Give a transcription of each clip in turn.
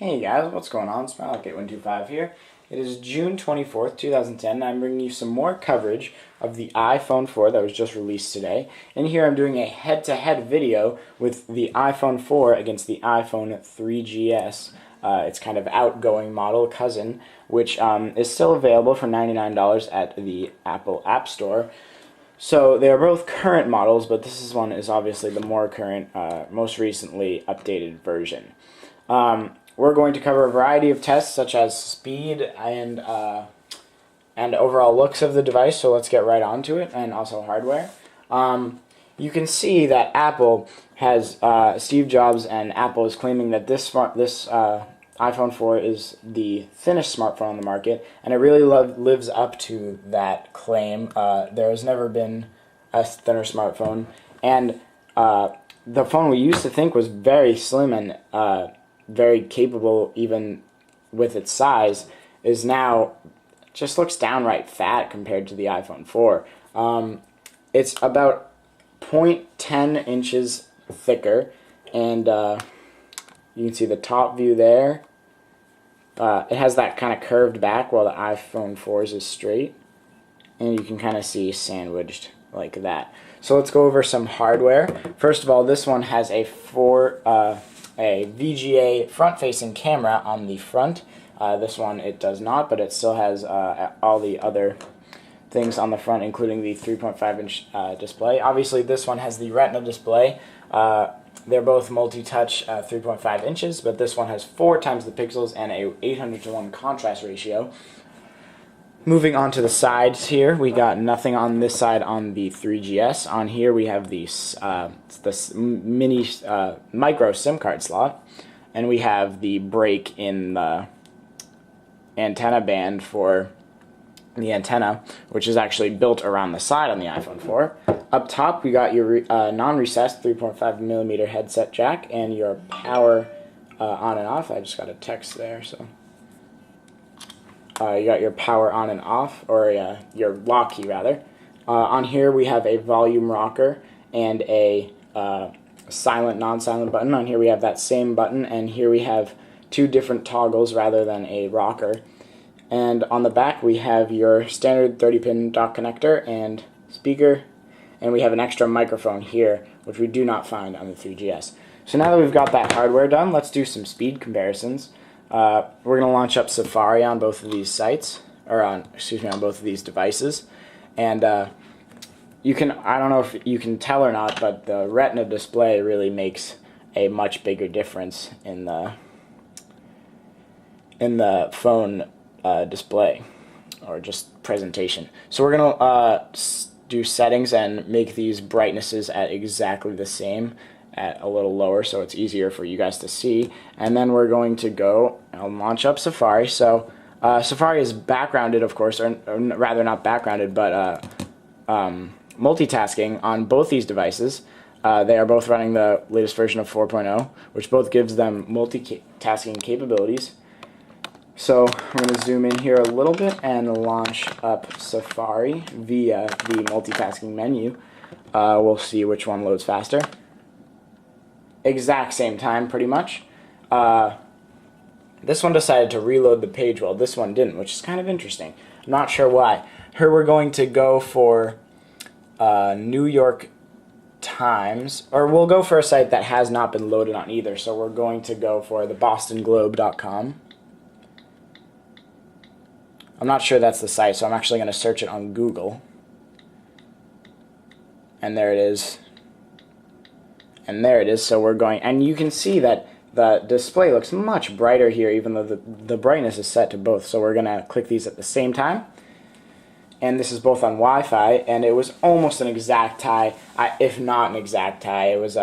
Hey guys, what's going on? Smilek8125 here. It is June 24th, 2010, and I'm bringing you some more coverage of the iPhone 4 that was just released today. And here I'm doing a head-to-head video with the iPhone 4 against the iPhone 3GS. It's kind of outgoing model cousin, which is still available for $99 at the Apple App Store. So they are both current models, but this one is obviously the more current, most recently updated version. We're going to cover a variety of tests such as speed and overall looks of the device, so let's get right onto it, and also hardware. You can see that Apple has, Steve Jobs and Apple is claiming that this iPhone 4 is the thinnest smartphone on the market, and it really lives up to that claim. There has never been a thinner smartphone, and the phone we used to think was very slim and very capable even with its size is now just looks downright fat compared to the iPhone 4. It's about 0.10 inches thicker, and you can see the top view there. It has that kind of curved back while the iPhone 4's is straight, and you can kind of see sandwiched like that. So let's go over some hardware. First of all, this one has a VGA front-facing camera on the front. This one it does not, but it still has all the other things on the front, including the 3.5-inch display. Obviously, this one has the Retina display. They're both multi-touch 3.5 inches, but this one has 4 times the pixels and a 800:1 contrast ratio. Moving on to the sides here, we got nothing on this side on the 3GS. On here we have the mini micro SIM card slot, and we have the break in the antenna band for the antenna, which is actually built around the side on the iPhone 4. Up top we got your non-recessed 3.5mm headset jack and your power on and off. I just got a text there, so you got your power on and off, or your lock key rather. On here we have a volume rocker and a silent, non-silent button. On here we have that same button, and here we have 2 different toggles rather than a rocker. And on the back we have your standard 30-pin dock connector and speaker, and we have an extra microphone here, which we do not find on the 3GS. So now that we've got that hardware done, let's do some speed comparisons. We're going to launch up Safari on both of these sites, or on both of these devices, and you can, I don't know if you can tell or not, but the Retina display really makes a much bigger difference in the phone display, or just presentation. So we're going to do settings and make these brightnesses at exactly the same, at a little lower, so it's easier for you guys to see. And then we're going to go and launch up Safari. So Safari is backgrounded, of course, or rather not backgrounded, but multitasking on both these devices. They are both running the latest version of 4.0, which both gives them multitasking capabilities. So I'm going to zoom in here a little bit and launch up Safari via the multitasking menu. We'll see which one loads faster. Exact same time, pretty much. This one decided to reload the page while this one didn't, which is kind of interesting. I'm not sure why. Here we're going to go for New York Times, or we'll go for a site that has not been loaded on either. So we're going to go for the bostonglobe.com. I'm not sure that's the site, so I'm actually going to search it on Google. And there it is. And there it is. So we're going, and you can see that the display looks much brighter here, even though the brightness is set to both. So we're going to click these at the same time. And this is both on Wi-Fi, and it was almost an exact tie, if not an exact tie. It was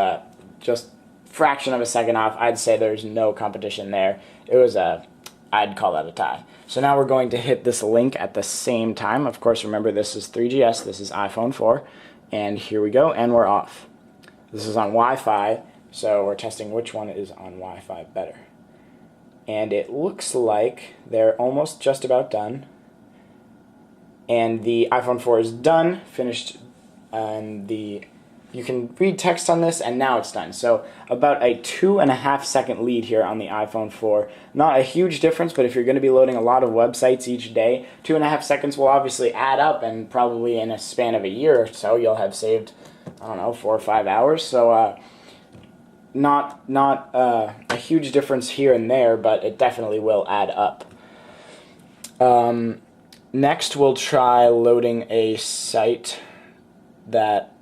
just fraction of a second off. I'd say there's no competition there. It was I'd call that a tie. So now we're going to hit this link at the same time. Of course, remember, this is 3GS, this is iPhone 4, and here we go, and we're off. This is on Wi-Fi, so we're testing which one is on Wi-Fi better. And it looks like they're almost just about done. And the iPhone 4 is done, finished, and the you can read text on this, and now it's done. So about a 2.5 second lead here on the iPhone 4. Not a huge difference, but if you're going to be loading a lot of websites each day, 2.5 seconds will obviously add up, and probably in a span of a year or so, you'll have saved, I don't know, 4 or 5 hours. So not a huge difference here and there, but it definitely will add up. Next, we'll try loading a site that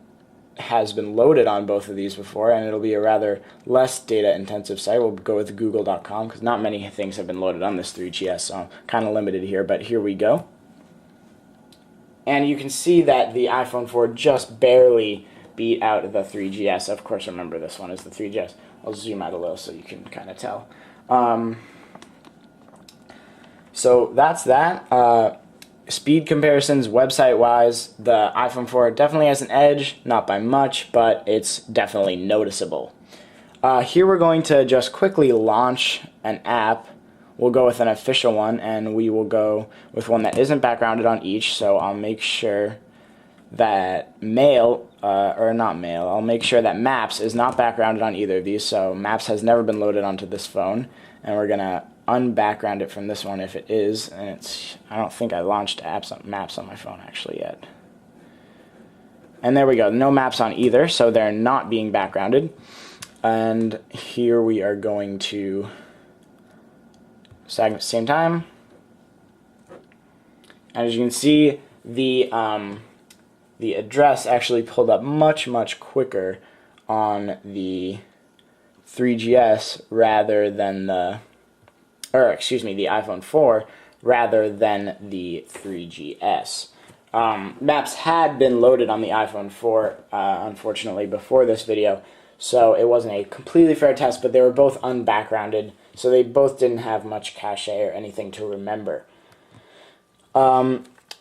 has been loaded on both of these before, and it'll be a rather less data intensive site. We'll go with google.com because not many things have been loaded on this 3GS, so I'm kind of limited here, but here we go. And you can see that the iPhone 4 just barely beat out the 3GS. Of course, remember this one is the 3GS. I'll zoom out a little so you can kind of tell. So that's that. Speed comparisons, website-wise, the iPhone 4 definitely has an edge, not by much, but it's definitely noticeable. Here we're going to just quickly launch an app. We'll go with an official one, and we will go with one that isn't backgrounded on each, so I'll make sure that I'll make sure that Maps is not backgrounded on either of these, so Maps has never been loaded onto this phone, and we're going to unbackground it from this one if it is, and I don't think I launched Maps on my phone actually yet. And there we go, no Maps on either, so they're not being backgrounded. And here we are going to at the same time. And as you can see, the address actually pulled up much quicker on the 3GS rather than the iPhone 4 rather than the 3GS. Maps had been loaded on the iPhone 4, unfortunately, before this video, so it wasn't a completely fair test, but they were both unbackgrounded, so they both didn't have much cache or anything to remember.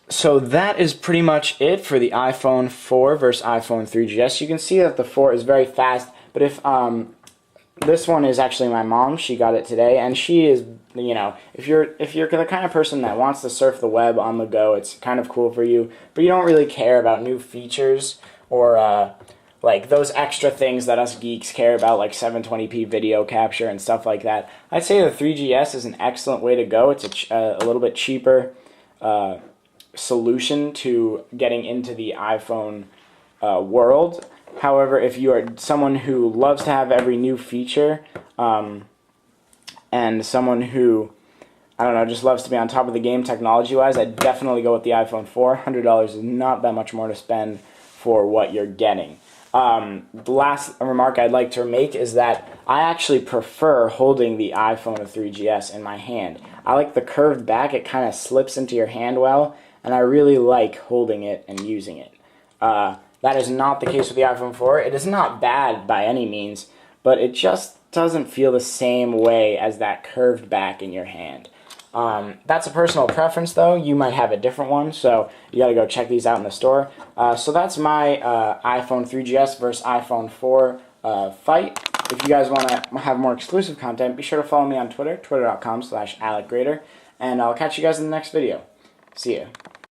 So that is pretty much it for the iPhone 4 versus iPhone 3GS. You can see that the 4 is very fast, but if this one is actually my mom. She got it today, and she is, you know, if you're the kind of person that wants to surf the web on the go, it's kind of cool for you, but you don't really care about new features or like those extra things that us geeks care about, like 720p video capture and stuff like that. I'd say the 3GS is an excellent way to go. It's a little bit cheaper solution to getting into the iPhone world. However, if you are someone who loves to have every new feature, and someone who, I don't know, just loves to be on top of the game technology-wise, I'd definitely go with the iPhone 4. $100 is not that much more to spend for what you're getting. The last remark I'd like to make is that I actually prefer holding the iPhone 3GS in my hand. I like the curved back. It kind of slips into your hand well, and I really like holding it and using it. That is not the case with the iPhone 4. It is not bad by any means, but it just doesn't feel the same way as that curved back in your hand. That's a personal preference, though. You might have a different one, so you got to go check these out in the store. So that's my iPhone 3GS versus iPhone 4 fight. If you guys want to have more exclusive content, be sure to follow me on Twitter, twitter.com/AlecGrader, and I'll catch you guys in the next video. See ya.